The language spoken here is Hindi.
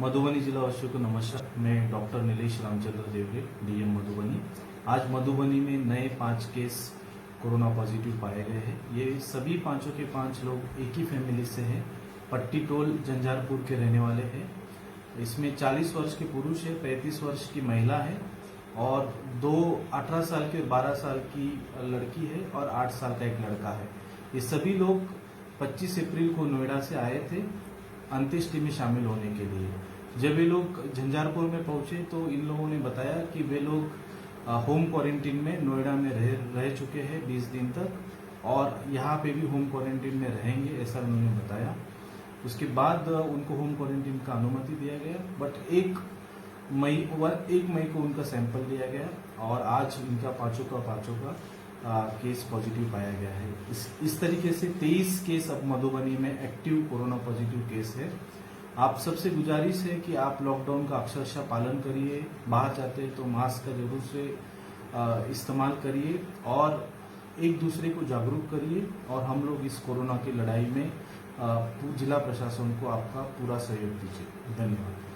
मधुबनी जिला वासियों को नमस्कार। मैं डॉक्टर नीलेश रामचंद्र देवरे, डीएम मधुबनी। आज मधुबनी में नए 5 केस कोरोना पॉजिटिव पाए गए हैं। ये सभी पांचों के 5 लोग एक ही फैमिली से हैं, पट्टी टोल झंझारपुर के रहने वाले हैं। इसमें 40 वर्ष के पुरुष है, 35 वर्ष की महिला है और 2 18 साल के 12 साल की लड़की है और 8 साल का एक लड़का है। ये सभी लोग 25 अप्रैल को नोएडा से आए थे अंत्येष्टि में शामिल होने के लिए। जब ये लोग झंझारपुर में पहुंचे तो इन लोगों ने बताया कि वे लोग होम क्वारंटीन में नोएडा में रह चुके हैं 20 दिन तक और यहाँ पे भी होम क्वारंटीन में रहेंगे, ऐसा उन्होंने बताया। उसके बाद उनको होम क्वारंटीन का अनुमति दिया गया, बट 1 मई को उनका सैंपल लिया गया और आज इनका पांचों का केस पॉजिटिव पाया गया है। इस तरीके से 23 केस अब मधुबनी में एक्टिव कोरोना पॉजिटिव केस है। आप सबसे गुजारिश है कि आप लॉकडाउन का अक्षरशः पालन करिए, बाहर जाते हैं तो मास्क का जरूर से इस्तेमाल करिए और एक दूसरे को जागरूक करिए और हम लोग इस कोरोना की लड़ाई में जिला प्रशासन को आपका पूरा सहयोग दीजिए। धन्यवाद।